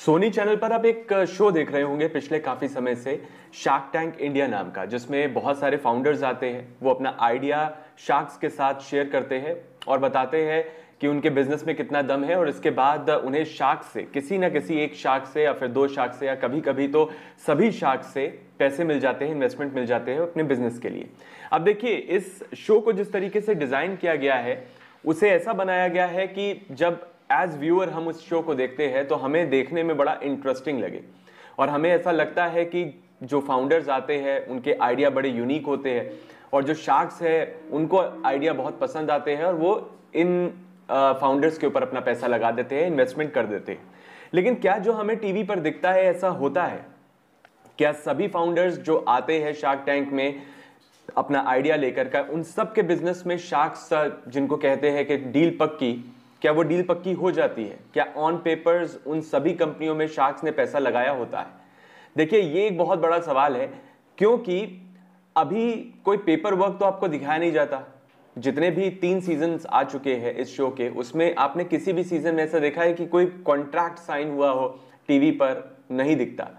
Sony channel पर आप एक शो देख रहे होंगे पिछले काफी समय से, शार्क टैंक इंडिया नाम का, जिसमें बहुत सारे फाउंडर्स आते हैं। वो अपना आइडिया शार्क्स के साथ शेयर करते हैं और बताते हैं कि उनके बिजनेस में कितना दम है, और इसके बाद उन्हें शार्क से, किसी ना किसी एक शार्क से या फिर दो शार्क से या कभी कभी तो सभी शार्क से पैसे मिल जाते हैं, इन्वेस्टमेंट मिल जाते हैं अपने बिजनेस के लिए। अब देखिए, इस शो को जिस तरीके से डिजाइन किया गया है, उसे ऐसा बनाया गया है कि जब एज व्यूअर हम उस शो को देखते हैं तो हमें देखने में बड़ा इंटरेस्टिंग लगे, और हमें ऐसा लगता है कि जो फाउंडर्स आते हैं उनके आइडिया बड़े यूनिक होते हैं, और जो शार्क्स है उनको आइडिया बहुत पसंद आते हैं और वो इन फाउंडर्स के ऊपर अपना पैसा लगा देते हैं, इन्वेस्टमेंट कर देते हैं। लेकिन क्या जो हमें टीवी पर दिखता है ऐसा होता है? क्या सभी फाउंडर्स जो आते हैं शार्क टैंक में अपना आइडिया लेकर का, उन सब के बिजनेस में शार्क्स जिनको कहते हैं कि डील पक्की, क्या वो डील पक्की हो जाती है? क्या ऑन पेपर्स उन सभी कंपनियों में शार्क्स ने पैसा लगाया होता है? देखिए, ये एक बहुत बड़ा सवाल है, क्योंकि अभी कोई पेपर वर्क तो आपको दिखाया नहीं जाता। जितने भी 3 सीजन्स आ चुके हैं इस शो के, उसमें आपने किसी भी सीजन में ऐसा देखा है कि कोई कॉन्ट्रैक्ट साइन हुआ हो? टीवी पर नहीं दिखता।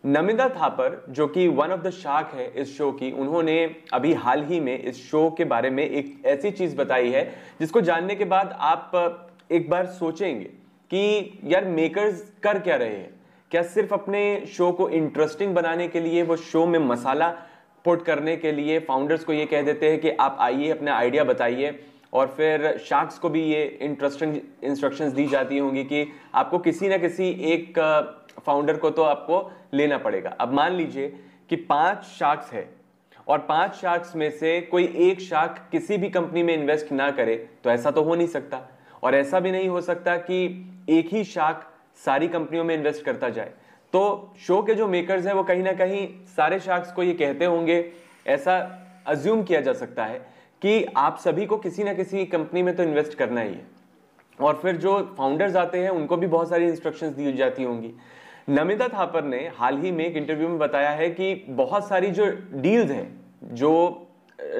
नमिता थापर, जो कि वन ऑफ द शार्क है इस शो की, उन्होंने अभी हाल ही में इस शो के बारे में एक ऐसी चीज बताई है जिसको जानने के बाद आप एक बार सोचेंगे कि यार, मेकर्स कर क्या रहे हैं? क्या सिर्फ अपने शो को इंटरेस्टिंग बनाने के लिए, वो शो में मसाला पुट करने के लिए फाउंडर्स को ये कह देते हैं कि आप आइए, अपना आइडिया बताइए, और फिर शार्क्स को भी ये इंटरेस्टिंग इंस्ट्रक्शंस दी जाती होंगी कि आपको किसी ना किसी एक फाउंडर को तो आपको लेना पड़ेगा। अब मान लीजिए कि 5 शार्क्स है और 5 शार्क्स में से कोई एक शार्क किसी भी कंपनी में इन्वेस्ट ना करे, तो ऐसा तो हो नहीं सकता। और ऐसा भी नहीं हो सकता कि एक ही शार्क सारी कंपनियों में इन्वेस्ट करता जाए। तो शो के जो मेकर्स हैं वो कहीं ना कहीं सारे शार्क्स को ये कहते होंगे, ऐसा अज्यूम किया जा सकता है कि आप सभी को किसी ना किसी कंपनी में तो इन्वेस्ट करना ही है। और फिर जो फाउंडर्स आते हैं उनको भी बहुत सारी इंस्ट्रक्शंस दी जाती होंगी। नमिता थापर ने हाल ही में एक इंटरव्यू में बताया है कि बहुत सारी जो डील्स हैं, जो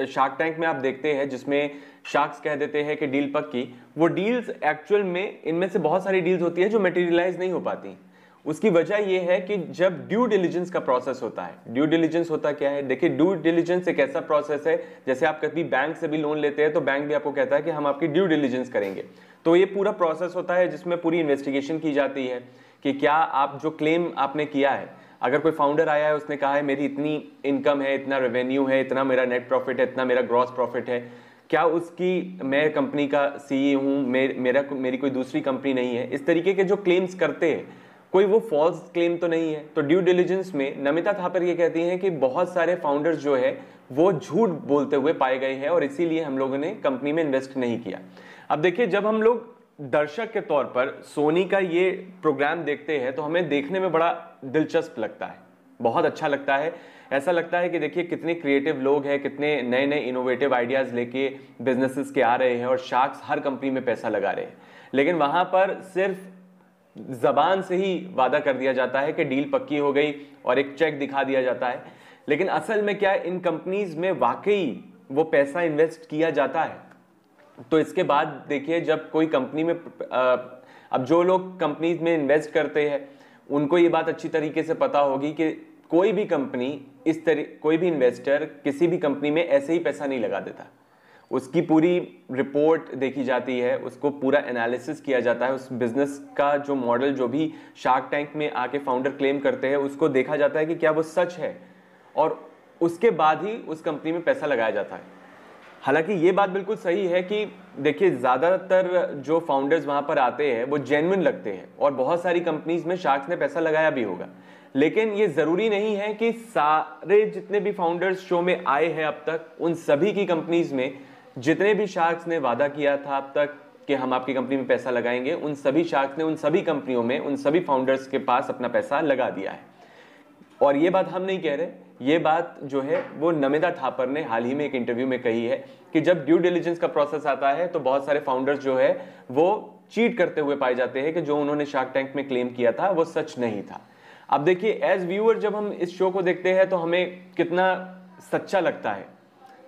शार्क टैंक में आप देखते हैं जिसमें शार्क्स कह देते हैं कि डील पक्की, वो डील्स एक्चुअल में, इनमें से बहुत सारी डील्स होती है जो मटेरियलाइज नहीं हो पाती। उसकी वजह यह है कि जब ड्यू डिलिजेंस का प्रोसेस होता है, ड्यू डिलिजेंस होता क्या है? देखिए, ड्यू डिलिजेंस एक ऐसा प्रोसेस है, जैसे आप कभी बैंक से भी लोन लेते हैं तो बैंक भी आपको कहता है कि हम आपकी ड्यू डिलिजेंस करेंगे। तो ये पूरा प्रोसेस होता है जिसमें पूरी इन्वेस्टिगेशन की जाती है कि क्या आप जो क्लेम आपने किया है, अगर कोई फाउंडर आया है, उसने कहा है मेरी इतनी इनकम है, इतना रेवेन्यू है, इतना मेरा नेट प्रॉफिट है, इतना मेरा ग्रॉस प्रॉफिट है, क्या उसकी, मैं कंपनी का सीईओ हूं, मेरी कोई दूसरी कंपनी नहीं है, इस तरीके के जो क्लेम्स करते हैं, कोई वो फॉल्स क्लेम तो नहीं है। तो ड्यू डिलिजेंस में नमिता थापर ये कहती हैं कि बहुत सारे फाउंडर्स जो है वो झूठ बोलते हुए पाए गए हैं, और इसीलिए हम लोगों ने कंपनी में इन्वेस्ट नहीं किया। अब देखिए, जब हम लोग दर्शक के तौर पर सोनी का ये प्रोग्राम देखते हैं तो हमें देखने में बड़ा दिलचस्प लगता है, बहुत अच्छा लगता है। ऐसा लगता है कि देखिए कितने क्रिएटिव लोग हैं, कितने नए नए इनोवेटिव आइडियाज लेके बिजनेसेस के आ रहे हैं, और शार्क्स हर कंपनी में पैसा लगा रहे हैं। लेकिन वहां पर सिर्फ जबान से ही वादा कर दिया जाता है कि डील पक्की हो गई और एक चेक दिखा दिया जाता है, लेकिन असल में क्या इन कंपनीज में वाकई वो पैसा इन्वेस्ट किया जाता है? तो इसके बाद देखिए, जब कोई कंपनी में अब जो लोग कंपनीज में इन्वेस्ट करते हैं उनको ये बात अच्छी तरीके से पता होगी कि कोई भी कंपनी कोई भी इन्वेस्टर किसी भी कंपनी में ऐसे ही पैसा नहीं लगा देता। उसकी पूरी रिपोर्ट देखी जाती है, उसको पूरा एनालिसिस किया जाता है, उस बिजनेस का जो मॉडल, जो भी शार्क टैंक में आके फाउंडर क्लेम करते हैं, उसको देखा जाता है कि क्या वो सच है, और उसके बाद ही उस कंपनी में पैसा लगाया जाता है। हालांकि ये बात बिल्कुल सही है कि देखिए, ज्यादातर जो फाउंडर्स वहां पर आते हैं वो जेन्युइन लगते हैं, और बहुत सारी कंपनीज में शार्क्स ने पैसा लगाया भी होगा। लेकिन ये जरूरी नहीं है कि सारे जितने भी फाउंडर्स शो में आए हैं अब तक, उन सभी की कंपनीज में जितने भी शार्क्स ने वादा किया था अब तक कि हम आपकी कंपनी में पैसा लगाएंगे, उन सभी शार्क्स ने उन सभी कंपनियों में, उन सभी फाउंडर्स के पास अपना पैसा लगा दिया है। और ये बात हम नहीं कह रहे, ये बात जो है वो नमिता थापर ने हाल ही में एक इंटरव्यू में कही है कि जब ड्यू डिलिजेंस का प्रोसेस आता है तो बहुत सारे फाउंडर्स जो है वो चीट करते हुए पाए जाते हैं कि जो उन्होंने शार्क टैंक में क्लेम किया था वो सच नहीं था। अब देखिए, एज व्यूअर जब हम इस शो को देखते हैं तो हमें कितना सच्चा लगता है,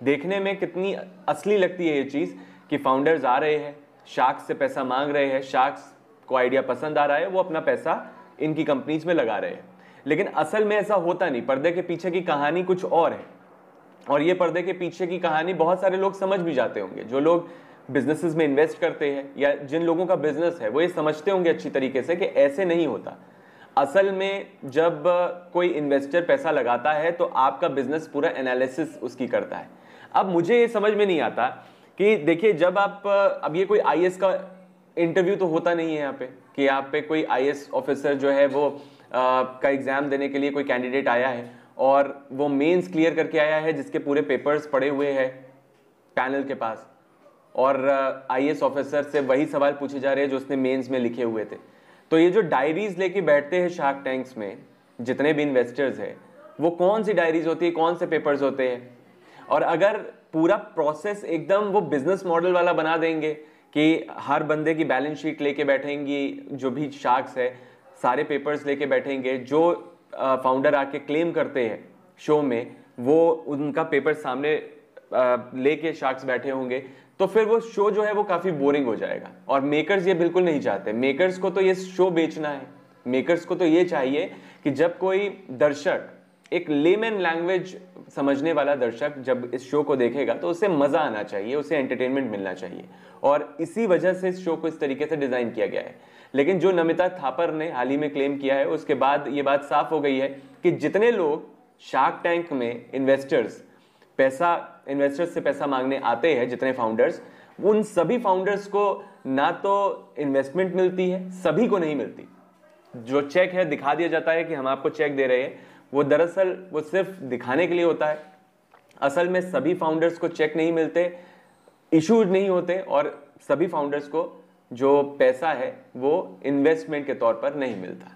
देखने में कितनी असली लगती है ये चीज कि फाउंडर्स आ रहे हैं, शार्क्स से पैसा मांग रहे हैं, शार्क्स को आइडिया पसंद आ रहा है, वो अपना पैसा इनकी कंपनीज में लगा रहे हैं। लेकिन असल में ऐसा होता नहीं, पर्दे के पीछे की कहानी कुछ और है। और ये पर्दे के पीछे की कहानी बहुत सारे लोग समझ भी जाते होंगे, जो लोग बिजनेसेस में इन्वेस्ट करते हैं या जिन लोगों का बिजनेस है वो ये समझते होंगे अच्छी तरीके से कि ऐसे नहीं होता। असल में जब कोई इन्वेस्टर पैसा लगाता है तो आपका बिजनेस पूरा एनालिसिस उसकी करता है। अब मुझे ये समझ में नहीं आता कि देखिए, जब आप अब ये कोई आईएएस का इंटरव्यू तो होता नहीं है यहाँ पे कि आप पे कोई आईएएस ऑफिसर जो है वो का एग्जाम देने के लिए कोई कैंडिडेट आया है और वो मेंस क्लियर करके आया है जिसके पूरे पेपर्स पड़े हुए हैं पैनल के पास, और आईएएस ऑफिसर से वही सवाल पूछे जा रहे हैं जो उसने मेंस में लिखे हुए थे। तो ये जो डायरीज लेके बैठते हैं शार्क टैंक्स में जितने भी इन्वेस्टर्स हैं, वो कौन सी डायरीज होती है, कौन से पेपर्स होते हैं? और अगर पूरा प्रोसेस एकदम वो बिजनेस मॉडल वाला बना देंगे कि हर बंदे की बैलेंस शीट लेके बैठेंगी, जो भी शार्क्स है सारे पेपर्स लेके बैठेंगे, जो फाउंडर आके क्लेम करते हैं शो में वो उनका पेपर सामने लेके शार्क्स बैठे होंगे, तो फिर वो शो जो है वो काफी बोरिंग हो जाएगा। और मेकर्स ये बिल्कुल नहीं चाहते। मेकर्स को तो ये शो बेचना है। मेकर्स को तो ये चाहिए कि जब कोई दर्शक, एक लेमन लैंग्वेज समझने वाला दर्शक जब इस शो को देखेगा तो उसे मजा आना चाहिए, उसे एंटरटेनमेंट मिलना चाहिए, और इसी वजह से इस शो को इस तरीके से डिजाइन किया गया है। लेकिन जो नमिता थापर ने हाल ही में क्लेम किया है, उसके बाद ये बात साफ हो गई है कि जितने लोग शार्क टैंक में इन्वेस्टर्स से पैसा मांगने आते हैं, जितने फाउंडर्स, उन सभी फाउंडर्स को ना तो इन्वेस्टमेंट मिलती है, सभी को नहीं मिलती। जो चेक है दिखा दिया जाता है कि हम आपको चेक दे रहे हैं, वो दरअसल वो सिर्फ दिखाने के लिए होता है। असल में सभी फाउंडर्स को चेक नहीं मिलते, इशूड नहीं होते, और सभी फाउंडर्स को जो पैसा है वो इन्वेस्टमेंट के तौर पर नहीं मिलता।